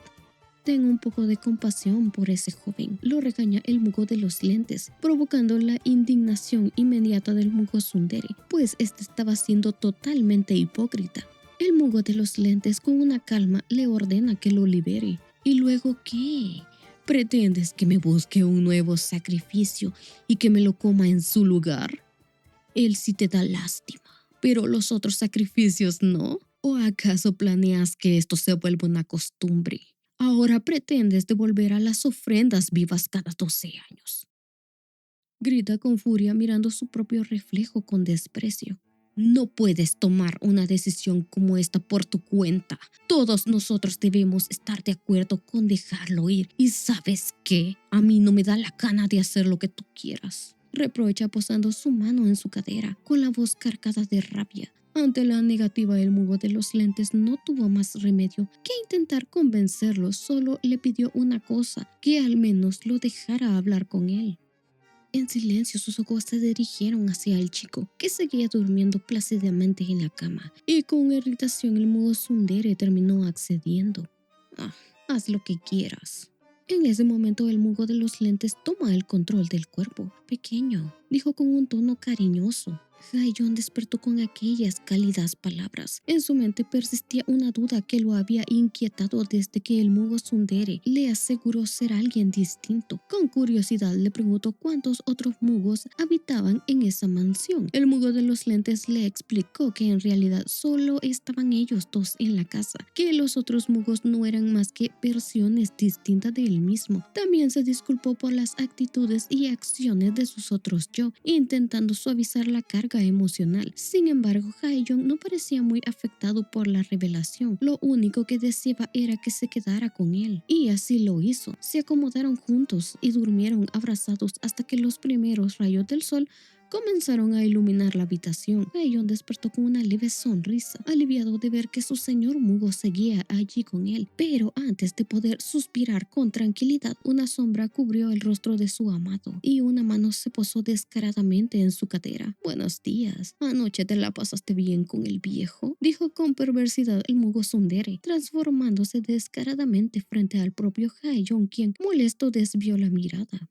Ten un poco de compasión por ese joven, lo regaña el Mugo de los lentes, provocando la indignación inmediata del Mugo tsundere, pues este estaba siendo totalmente hipócrita. El Mugo de los lentes, con una calma, le ordena que lo libere. ¿Y luego qué? ¿Pretendes que me busque un nuevo sacrificio y que me lo coma en su lugar? Él sí te da lástima, pero los otros sacrificios no. ¿O acaso planeas que esto se vuelva una costumbre? Ahora pretendes devolver a las ofrendas vivas cada 12 años. Grita con furia, mirando su propio reflejo con desprecio. No puedes tomar una decisión como esta por tu cuenta. Todos nosotros debemos estar de acuerdo con dejarlo ir. ¿Y sabes qué? A mí no me da la gana de hacer lo que tú quieras. Reprocha, posando su mano en su cadera, con la voz cargada de rabia. Ante la negativa, el mugo de los lentes no tuvo más remedio que intentar convencerlo. Solo le pidió una cosa, que al menos lo dejara hablar con él. En silencio sus ojos se dirigieron hacia el chico, que seguía durmiendo plácidamente en la cama, y con irritación el mugo Sundere terminó accediendo. Ah, haz lo que quieras. En ese momento el mugo de los lentes toma el control del cuerpo. Pequeño, dijo con un tono cariñoso. Haeyeon despertó con aquellas cálidas palabras. En su mente persistía una duda que lo había inquietado desde que el mugo Sundere le aseguró ser alguien distinto. Con curiosidad le preguntó cuántos otros mugos habitaban en esa mansión. El mugo de los lentes le explicó que en realidad solo estaban ellos dos en la casa, que los otros mugos no eran más que versiones distintas de él mismo. También se disculpó por las actitudes y acciones de sus otros yo, intentando suavizar la carga emocional. Sin embargo, Haeyeon no parecía muy afectado por la revelación. Lo único que deseaba era que se quedara con él. Y así lo hizo. Se acomodaron juntos y durmieron abrazados hasta que los primeros rayos del sol comenzaron a iluminar la habitación. Haeyeon despertó con una leve sonrisa, aliviado de ver que su señor mugo seguía allí con él. Pero antes de poder suspirar con tranquilidad, una sombra cubrió el rostro de su amado y una mano se posó descaradamente en su cadera. Buenos días. ¿Anoche te la pasaste bien con el viejo?, dijo con perversidad el mugo Sundere, transformándose descaradamente frente al propio Haeyeon, quien molesto desvió la mirada.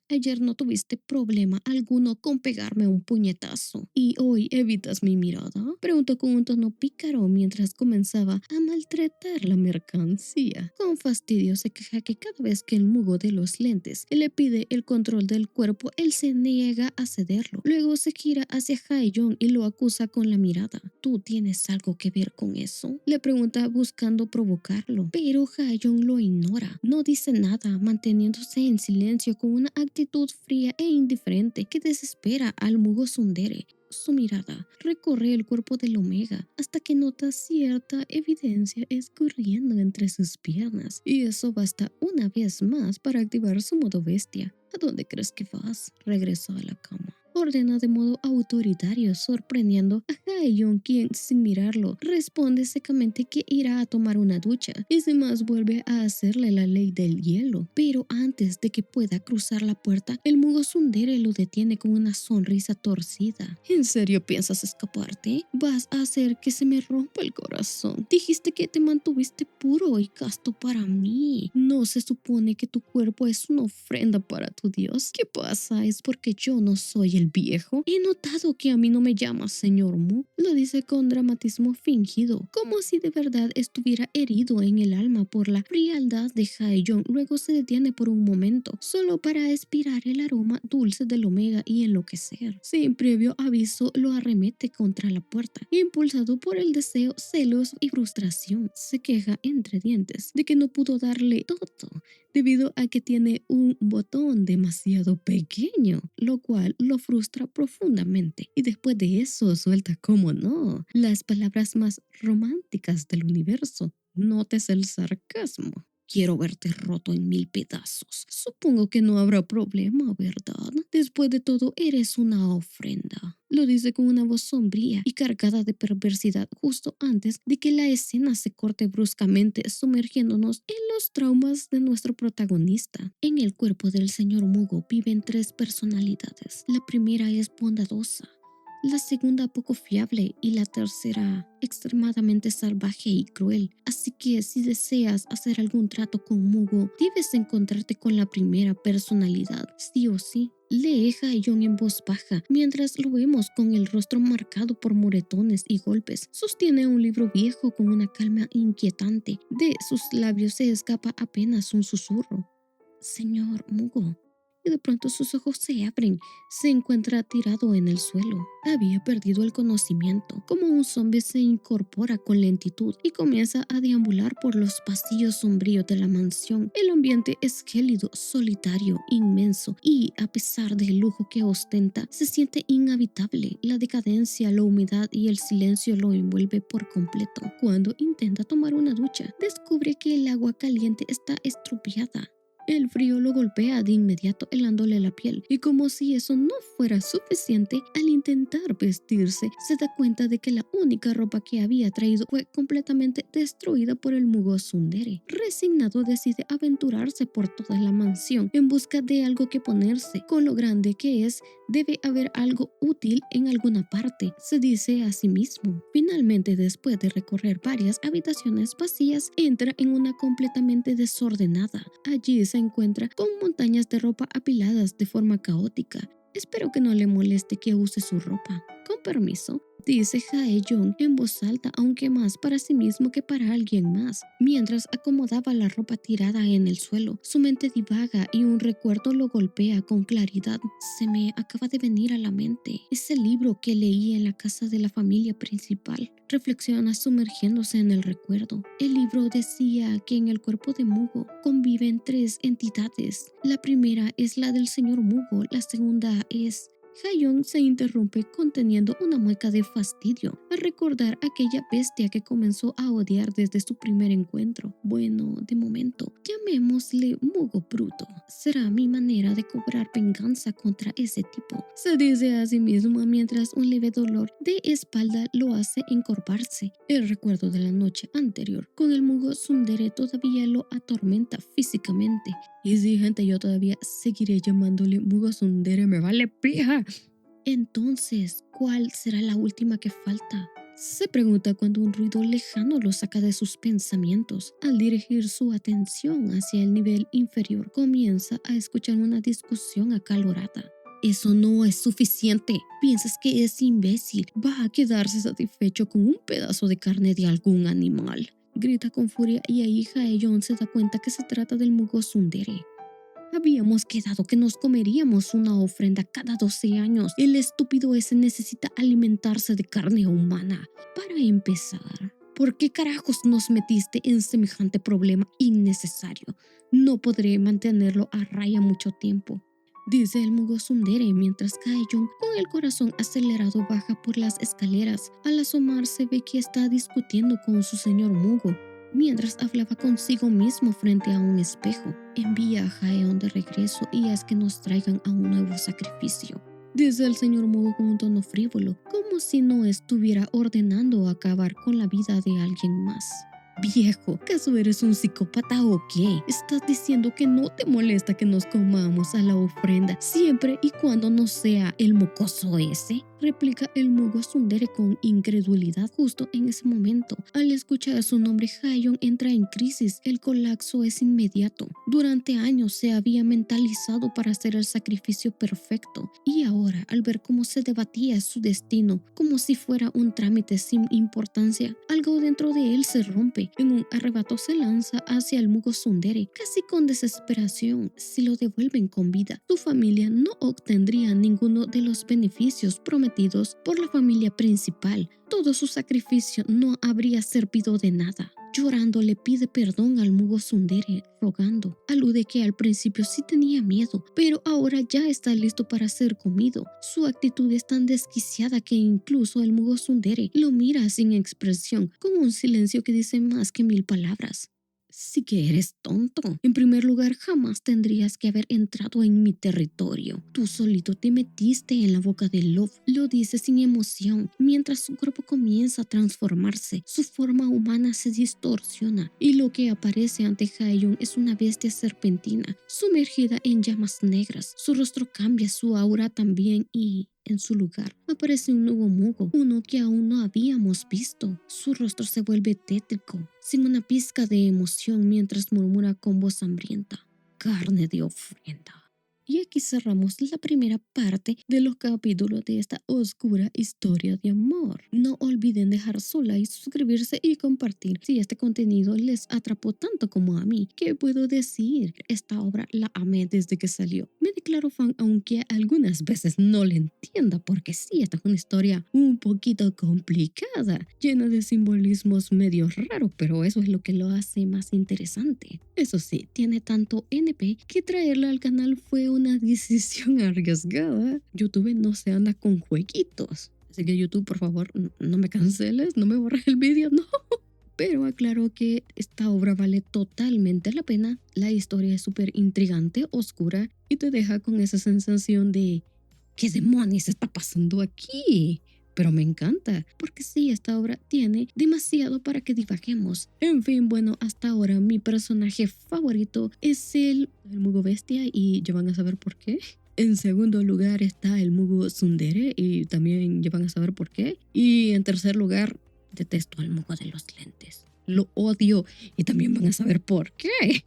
Ayer no tuviste problema alguno con pegarme un puñetazo. ¿Y hoy evitas mi mirada?, preguntó con un tono pícaro mientras comenzaba a maltratar la mercancía. Con fastidio se queja que cada vez que el mugo de los lentes le pide el control del cuerpo, él se niega a cederlo. Luego se gira hacia Haeyeon y lo acusa con la mirada. ¿Tú tienes algo que ver con eso?, le pregunta buscando provocarlo. Pero Haeyeon lo ignora. No dice nada, manteniéndose en silencio con una actitud fría e indiferente que desespera al mugo Sundere. Su mirada recorre el cuerpo del Omega hasta que nota cierta evidencia escurriendo entre sus piernas, y eso basta una vez más para activar su modo bestia. ¿A dónde crees que vas?, regresó a la cama. Ordena de modo autoritario, sorprendiendo a Haeyeon, quien, sin mirarlo, responde secamente que irá a tomar una ducha y sin más vuelve a hacerle la ley del hielo. Pero antes de que pueda cruzar la puerta, el mugo Sundere lo detiene con una sonrisa torcida. ¿En serio piensas escaparte? Vas a hacer que se me rompa el corazón. Dijiste que te mantuviste puro y casto para mí. ¿No se supone que tu cuerpo es una ofrenda para tu Dios? ¿Qué pasa? ¿Es porque yo no soy el viejo? He notado que a mí no me llamas señor Mu, lo dice con dramatismo fingido, como si de verdad estuviera herido en el alma por la frialdad de Haeyeon. Luego se detiene por un momento, solo para aspirar el aroma dulce del Omega y enloquecer. Sin previo aviso lo arremete contra la puerta, impulsado por el deseo, celos y frustración. Se queja entre dientes de que no pudo darle todo, debido a que tiene un botón demasiado pequeño, lo cual lo frustra profundamente. Y después de eso suelta, como no, las palabras más románticas del universo. Notes el sarcasmo. Quiero verte roto en 1000 pedazos. Supongo que no habrá problema, ¿verdad? Después de todo, eres una ofrenda. Lo dice con una voz sombría y cargada de perversidad justo antes de que la escena se corte bruscamente, sumergiéndonos en los traumas de nuestro protagonista. En el cuerpo del señor Mugo viven 3 personalidades. La primera es bondadosa, la segunda poco fiable y la tercera extremadamente salvaje y cruel. Así que si deseas hacer algún trato con Mugo, debes encontrarte con la primera personalidad, sí o sí. Lee Haeyeon en voz baja, mientras lo vemos con el rostro marcado por moretones y golpes. Sostiene un libro viejo con una calma inquietante. De sus labios se escapa apenas un susurro. Señor Mugo. Y de pronto sus ojos se abren. Se encuentra tirado en el suelo. Había perdido el conocimiento. Como un zombie se incorpora con lentitud y comienza a deambular por los pasillos sombríos de la mansión. El ambiente es gélido, solitario, inmenso y, a pesar del lujo que ostenta, se siente inhabitable. La decadencia, la humedad y el silencio lo envuelve por completo. Cuando intenta tomar una ducha, descubre que el agua caliente está estropeada El frío lo golpea de inmediato, helándole la piel, y como si eso no fuera suficiente, al intentar vestirse, se da cuenta de que la única ropa que había traído fue completamente destruida por el Mugo Tsundere. Resignado, decide aventurarse por toda la mansión en busca de algo que ponerse. Con lo grande que es, debe haber algo útil en alguna parte, se dice a sí mismo. Finalmente, después de recorrer varias habitaciones vacías, entra en una completamente desordenada. Allí se encuentra con montañas de ropa apiladas de forma caótica. Espero que no le moleste que use su ropa. Con permiso, dice Jae-young en voz alta, aunque más para sí mismo que para alguien más. Mientras acomodaba la ropa tirada en el suelo, su mente divaga y un recuerdo lo golpea con claridad. Se me acaba de venir a la mente ese libro que leí en la casa de la familia principal. Reflexiona sumergiéndose en el recuerdo. El libro decía que en el cuerpo de Mugo conviven tres entidades. La primera es la del señor Mugo, la segunda es... Jae-young se interrumpe conteniendo una mueca de fastidio al recordar aquella bestia que comenzó a odiar desde su primer encuentro. Bueno, de momento, llamémosle Mugo Bruto. Será mi manera de cobrar venganza contra ese tipo, se dice a sí mismo mientras un leve dolor de espalda lo hace encorvarse. El recuerdo de la noche anterior con el Mugo Tsundere todavía lo atormenta físicamente. Y sí, gente, yo todavía seguiré llamándole Mugo Tsundere, me vale pija. Entonces, ¿cuál será la última que falta? Se pregunta cuando un ruido lejano lo saca de sus pensamientos. Al dirigir su atención hacia el nivel inferior, comienza a escuchar una discusión acalorada. Eso no es suficiente. Piensas que es imbécil. Va a quedarse satisfecho con un pedazo de carne de algún animal. Grita con furia y ahí Jae-young se da cuenta que se trata del Mugo Tsundere. Habíamos quedado que nos comeríamos una ofrenda cada 12 años. El estúpido ese necesita alimentarse de carne humana. Para empezar, ¿por qué carajos nos metiste en semejante problema innecesario? No podré mantenerlo a raya mucho tiempo, dice el Mugo Tsundere mientras Jae-young, con el corazón acelerado, baja por las escaleras. Al asomarse ve que está discutiendo con su señor Mugo. Mientras hablaba consigo mismo frente a un espejo, envía a Jaeon de regreso y haz que nos traigan a un nuevo sacrificio, dice el señor Mugo con un tono frívolo, como si no estuviera ordenando acabar con la vida de alguien más. Viejo, ¿acaso eres un psicópata o qué? ¿Estás diciendo que no te molesta que nos comamos a la ofrenda siempre y cuando no sea el mocoso ese? Replica el Mugo Tsundere con incredulidad. Justo en ese momento, al escuchar su nombre, Jae-young entra en crisis. El colapso es inmediato. Durante años se había mentalizado para hacer el sacrificio perfecto y ahora, al ver cómo se debatía su destino como si fuera un trámite sin importancia, algo dentro de él se rompe. En un arrebato se lanza hacia el Mugo Tsundere, casi con desesperación. Si lo devuelven con vida, su familia no obtendría ninguno de los beneficios prometidos por la familia principal. Todo su sacrificio no habría servido de nada. Llorando le pide perdón al Mugo Tsundere, rogando. Alude que al principio sí tenía miedo, pero ahora ya está listo para ser comido. Su actitud es tan desquiciada que incluso el Mugo Tsundere lo mira sin expresión, con un silencio que dice más que 1000 palabras. Sí que eres tonto. En primer lugar, jamás tendrías que haber entrado en mi territorio. Tú solito te metiste en la boca de Love. Lo dice sin emoción. Mientras su cuerpo comienza a transformarse, su forma humana se distorsiona y lo que aparece ante Jae-young es una bestia serpentina, sumergida en llamas negras. Su rostro cambia, su aura también y... en su lugar aparece un nuevo Mugo, uno que aún no habíamos visto. Su rostro se vuelve tétrico, sin una pizca de emoción, mientras murmura con voz hambrienta: carne de ofrenda. Y aquí cerramos la primera parte de los capítulos de esta oscura historia de amor. No olviden dejar su like, suscribirse y compartir si este contenido les atrapó tanto como a mí. ¿Qué puedo decir? Esta obra la amé desde que salió. Me declaro fan, aunque algunas veces no la entienda, porque sí, esta es una historia un poquito complicada, llena de simbolismos medio raros, pero eso es lo que lo hace más interesante. Eso sí, tiene tanto NP que traerla al canal fue una decisión arriesgada. YouTube no se anda con jueguitos. Así que YouTube, por favor, no me canceles, no me borres el vídeo, no. pero aclaro que esta obra vale totalmente la pena. La historia es súper intrigante, oscura y te deja con esa sensación de ¿qué demonios está pasando aquí? Pero me encanta, porque sí, esta obra tiene demasiado para que divaguemos. En fin, bueno, hasta ahora mi personaje favorito es el Mugo Bestia y ya van a saber por qué. En segundo lugar está el Mugo Tsundere y también ya van a saber por qué. Y en tercer lugar, detesto al Mugo de los lentes. Lo odio y también van a saber por qué.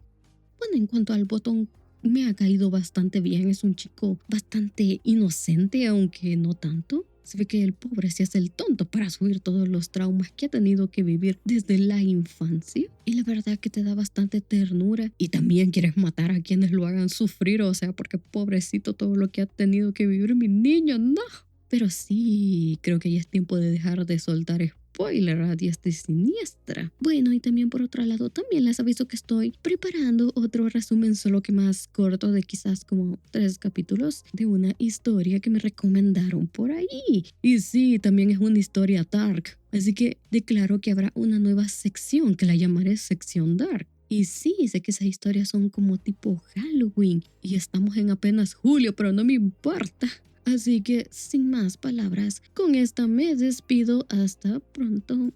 Bueno, en cuanto al botón, me ha caído bastante bien. Es un chico bastante inocente, aunque no tanto. Se ve que el pobre se hace el tonto para subir todos los traumas que ha tenido que vivir desde la infancia. Y la verdad que te da bastante ternura. Y también quieres matar a quienes lo hagan sufrir. O sea, porque pobrecito todo lo que ha tenido que vivir mi niño, no. Pero sí, creo que ya es tiempo de dejar de soltar spoiler a diestra y siniestra. Bueno, y también por otro lado, también les aviso que estoy preparando otro resumen, solo que más corto, de quizás como 3 capítulos, de una historia que me recomendaron por ahí. Y sí, también es una historia dark. Así que declaro que habrá una nueva sección que la llamaré sección dark. Y sí, sé que esas historias son como tipo Halloween y estamos en apenas julio, pero no me importa. Así que, sin más palabras, con esta me despido. Hasta pronto.